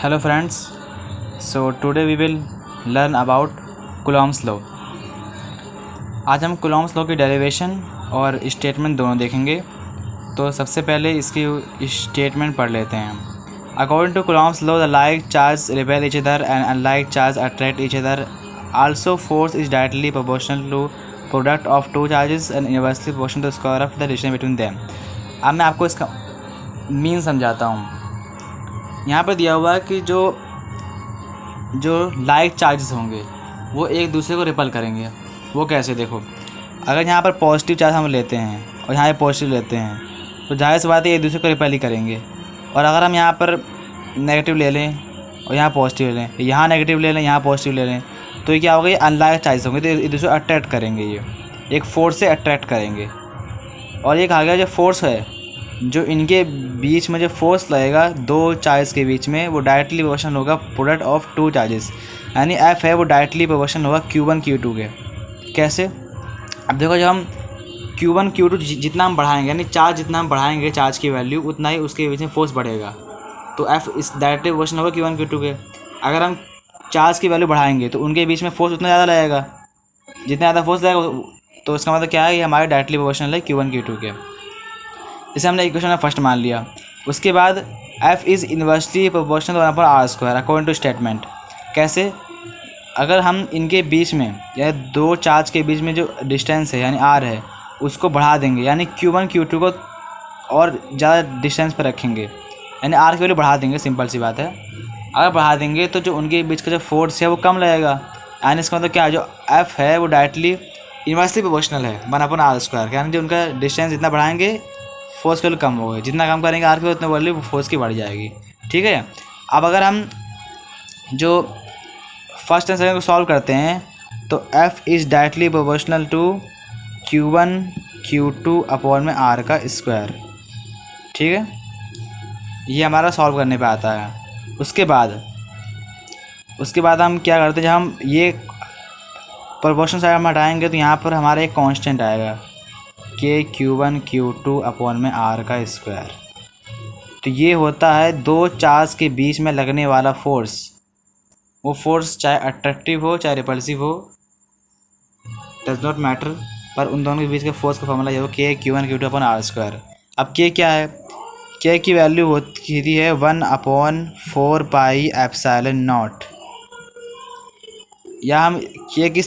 Hello friends, so today we will learn about Coulomb's law। आज हम Coulomb's law की derivation और statement दोनों देखेंगे। तो सबसे पहले इसकी स्टेटमेंट पढ़ लेते हैं। According to Coulomb's law, the like charges repel each other and unlike charges attract each other. Also, force is directly proportional to product of two charges and inversely proportional to the square of the distance between them। अब मैं आपको इसका mean समझाता हूँ। यहाँ पर दिया हुआ है कि जो लाइक चार्जेस होंगे वो एक दूसरे को रिपल करेंगे। वो कैसे, देखो, अगर यहाँ पर पॉजिटिव चार्ज हम लेते हैं और यहाँ पर पॉजिटिव लेते हैं तो जाहिर सी बात है एक दूसरे को रिपल ही करेंगे। और अगर हम यहाँ पर नेगेटिव ले लें और यहाँ पॉजिटिव ले लें, यहाँ नेगेटिव ले लें, यहाँ पॉजिटिव ले लें, तो ये क्या होगा, ये अनलाइक चार्जेस होंगे, तो एक दूसरे को अट्रैक्ट करेंगे, ये एक फोर्स से अट्रैक्ट करेंगे। और ये कहा गया जो फोर्स है, जो इनके बीच में जो फोर्स लगेगा दो चार्जेस के बीच में, वो डायरेक्टली प्रोपोर्शनल होगा प्रोडक्ट ऑफ टू चार्जेस, यानी एफ है वो डायरेक्टली प्रोपोर्शनल होगा Q1 Q2 के। कैसे, अब देखो, जब हम Q1 Q2 जितना हम बढ़ाएंगे, यानी चार्ज जितना हम बढ़ाएंगे चार्ज की वैल्यू, उतना ही उसके बीच में फोर्स बढ़ेगा। तो एफ इस डायरेक्टली प्रोपोर्शनल होगा Q1 Q2 के। अगर हम चार्ज की वैल्यू बढ़ाएंगे तो उनके बीच में फोर्स उतना ज़्यादा लगेगा, जितना ज़्यादा फोर्स लगेगा तो उसका मतलब क्या है, ये हमारे डायरेक्टली प्रोपोर्शनल है Q1 Q2 के। इसे हमने इक्वेशन में फर्स्ट मान लिया। उसके बाद F is inversely proportional 1/r² according to statement. कैसे, अगर हम इनके बीच में या दो चार्ज के बीच में जो डिस्टेंस है यानी r है उसको बढ़ा देंगे, यानी Q1 Q2 को और ज़्यादा डिस्टेंस पर रखेंगे, यानी r की वैल्यू बढ़ा देंगे, सिंपल सी बात है। अगर बढ़ा देंगे तो जो उनके बीच का जो फोर्स है वो कम लगेगा, यानी इसका मतलब क्या है, जो F है वो डायरेक्टली इन्वर्सली प्रोपोर्शनल है 1/r², यानी जो उनका डिस्टेंस जितना बढ़ाएंगे फोर्स की वैल्यू कम होगी, जितना कम करेंगे आर की उतनी वैल्यू फोर्स की बढ़ जाएगी। ठीक है। अब अगर हम जो फर्स्ट एंड सेकंड को सॉल्व करते हैं तो F is directly proportional to Q1 Q2 upon में r²। ठीक है, ये हमारा सॉल्व करने पे आता है। उसके बाद हम क्या करते हैं, जब हम ये प्रोपोर्शनल साइड हम हटाएंगे तो यहाँ पर हमारा एक कांस्टेंट आएगा के Q1 Q2 अपॉन में r²। तो ये होता है दो चार्ज के बीच में लगने वाला फोर्स। वो फोर्स चाहे अट्रैक्टिव हो चाहे रिपल्सिव हो, डज नॉट मैटर, पर उन दोनों के बीच के फोर्स का फॉर्मूला ये हो के Q1 Q2 अपॉन r²। अब के क्या है, के की वैल्यू होती है 1/4πε0। या हम के की